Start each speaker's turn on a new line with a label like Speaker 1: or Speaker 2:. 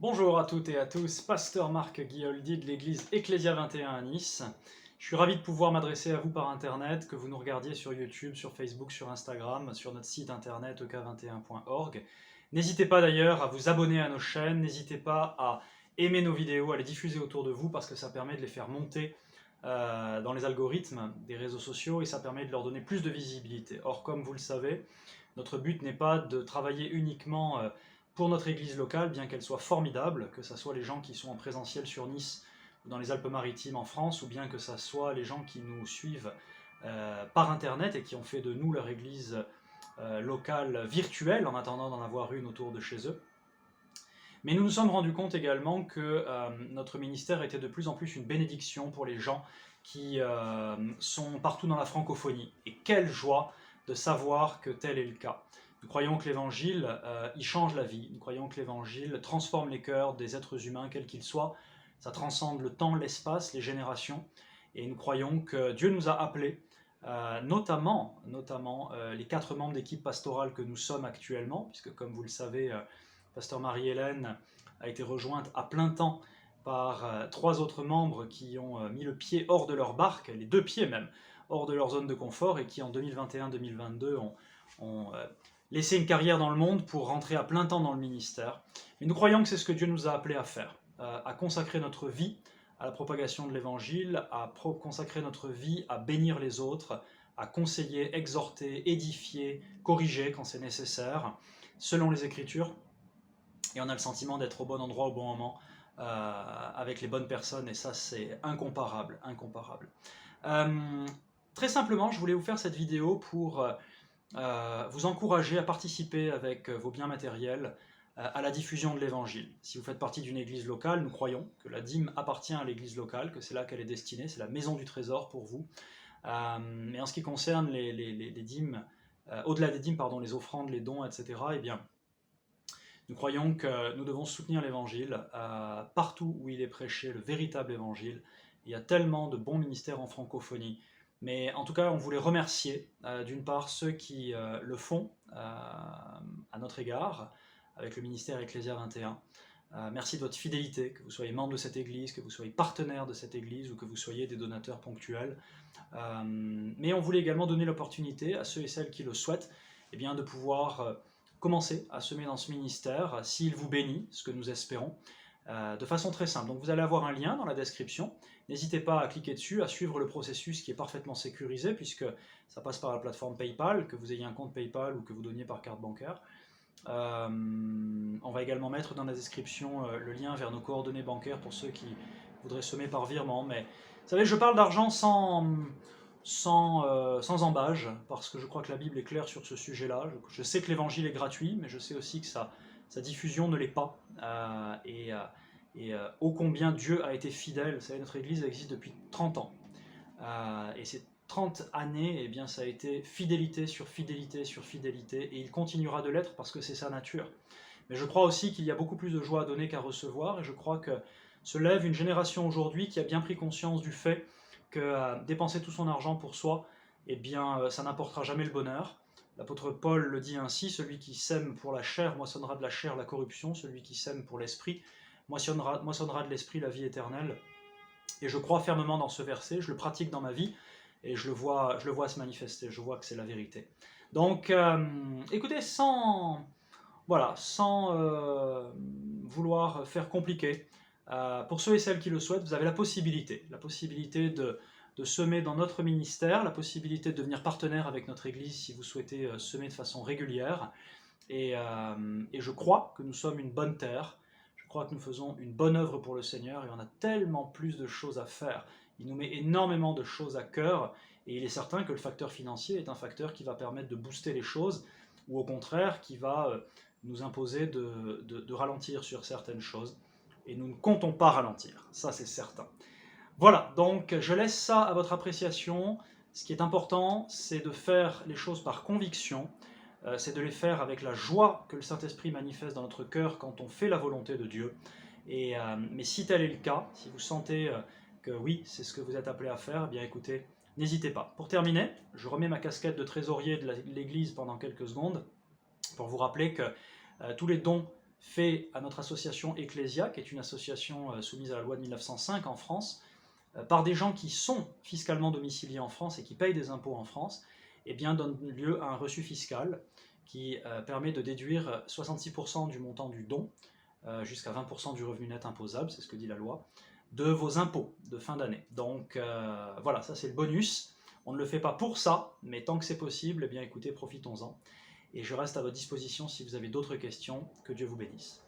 Speaker 1: Bonjour à toutes et à tous, pasteur Marc Guioldi de l'église Ecclésia 21 à Nice. Je suis ravi de pouvoir m'adresser à vous par internet, que vous nous regardiez sur YouTube, sur Facebook, sur Instagram, sur notre site internet ek21.org. N'hésitez pas d'ailleurs à vous abonner à nos chaînes, n'hésitez pas à aimer nos vidéos, à les diffuser autour de vous parce que ça permet de les faire monter dans les algorithmes des réseaux sociaux et ça permet de leur donner plus de visibilité. Or, comme vous le savez, notre but n'est pas de travailler uniquement pour notre église locale, bien qu'elle soit formidable, que ce soit les gens qui sont en présentiel sur Nice ou dans les Alpes-Maritimes en France, ou bien que ce soit les gens qui nous suivent par Internet et qui ont fait de nous leur église locale virtuelle en attendant d'en avoir une autour de chez eux. Mais nous nous sommes rendus compte également que notre ministère était de plus en plus une bénédiction pour les gens qui sont partout dans la francophonie. Et quelle joie de savoir que tel est le cas. Nous croyons que l'Évangile, il change la vie. Nous croyons que l'Évangile transforme les cœurs des êtres humains, quels qu'ils soient. Ça transcende le temps, l'espace, les générations. Et nous croyons que Dieu nous a appelés, notamment les 4 membres d'équipe pastorale que nous sommes actuellement, puisque comme vous le savez, Pasteur Marie-Hélène a été rejointe à plein temps par 3 autres membres qui ont mis le pied hors de leur barque, les 2 pieds même, hors de leur zone de confort et qui en 2021-2022 ont laissé une carrière dans le monde pour rentrer à plein temps dans le ministère. Mais nous croyons que c'est ce que Dieu nous a appelés à faire, à consacrer notre vie à la propagation de l'Évangile, à consacrer notre vie à bénir les autres, à conseiller, exhorter, édifier, corriger quand c'est nécessaire, selon les Écritures. Et on a le sentiment d'être au bon endroit au bon moment, avec les bonnes personnes, et ça c'est incomparable, incomparable. Très simplement, je voulais vous faire cette vidéo pour vous encourager à participer avec vos biens matériels à la diffusion de l'évangile. Si vous faites partie d'une église locale, nous croyons que la dîme appartient à l'église locale, que c'est là qu'elle est destinée, c'est la maison du trésor pour vous. Mais en ce qui concerne les dîmes, au-delà des dîmes, pardon, les offrandes, les dons, etc., eh bien, nous croyons que nous devons soutenir l'évangile partout où il est prêché, le véritable évangile. Il y a tellement de bons ministères en francophonie. Mais en tout cas, on voulait remercier d'une part ceux qui le font à notre égard, avec le ministère Ecclésia 21. Merci de votre fidélité, que vous soyez membre de cette église, que vous soyez partenaire de cette église ou que vous soyez des donateurs ponctuels. Mais on voulait également donner l'opportunité à ceux et celles qui le souhaitent eh bien, de pouvoir commencer à semer dans ce ministère, s'il vous bénit, ce que nous espérons, de façon très simple. Donc vous allez avoir un lien dans la description. N'hésitez pas à cliquer dessus, à suivre le processus qui est parfaitement sécurisé, puisque ça passe par la plateforme PayPal, que vous ayez un compte PayPal ou que vous donniez par carte bancaire. On va également mettre dans la description le lien vers nos coordonnées bancaires pour ceux qui voudraient semer par virement. Mais vous savez, je parle d'argent sans embâge, parce que je crois que la Bible est claire sur ce sujet-là. Je sais que l'évangile est gratuit, mais je sais aussi que sa diffusion ne l'est pas. Ô combien Dieu a été fidèle. Vous savez, notre Église existe depuis 30 ans. Et ces 30 années, eh bien, ça a été fidélité sur fidélité sur fidélité, et il continuera de l'être parce que c'est sa nature. Mais je crois aussi qu'il y a beaucoup plus de joie à donner qu'à recevoir, et je crois que se lève une génération aujourd'hui qui a bien pris conscience du fait que dépenser tout son argent pour soi, eh bien, ça n'apportera jamais le bonheur. L'apôtre Paul le dit ainsi, celui qui sème pour la chair moissonnera de la chair la corruption, celui qui sème pour l'esprit moissonnera de l'esprit la vie éternelle. Et je crois fermement dans ce verset, je le pratique dans ma vie, et je le vois se manifester, je vois que c'est la vérité. Donc, écoutez, sans vouloir faire compliqué, pour ceux et celles qui le souhaitent, vous avez la possibilité de semer dans notre ministère, la possibilité de devenir partenaire avec notre Église si vous souhaitez semer de façon régulière. Et je crois que nous sommes une bonne terre, je crois que nous faisons une bonne œuvre pour le Seigneur, et on a tellement plus de choses à faire. Il nous met énormément de choses à cœur, et il est certain que le facteur financier est un facteur qui va permettre de booster les choses, ou au contraire qui va nous imposer de ralentir sur certaines choses. Et nous ne comptons pas ralentir, ça c'est certain. Voilà, donc je laisse ça à votre appréciation. Ce qui est important, c'est de faire les choses par conviction, c'est de les faire avec la joie que le Saint-Esprit manifeste dans notre cœur quand on fait la volonté de Dieu. Mais si tel est le cas, si vous sentez que oui, c'est ce que vous êtes appelé à faire, eh bien écoutez, n'hésitez pas. Pour terminer, je remets ma casquette de trésorier de l'Église pendant quelques secondes pour vous rappeler que tous les dons fait à notre association Ecclesia, qui est une association soumise à la loi de 1905 en France, par des gens qui sont fiscalement domiciliés en France et qui payent des impôts en France, eh bien, donne lieu à un reçu fiscal qui permet de déduire 66% du montant du don, jusqu'à 20% du revenu net imposable, c'est ce que dit la loi, de vos impôts de fin d'année. Donc voilà, ça c'est le bonus. On ne le fait pas pour ça, mais tant que c'est possible, eh bien écoutez, profitons-en. Et je reste à votre disposition si vous avez d'autres questions. Que Dieu vous bénisse.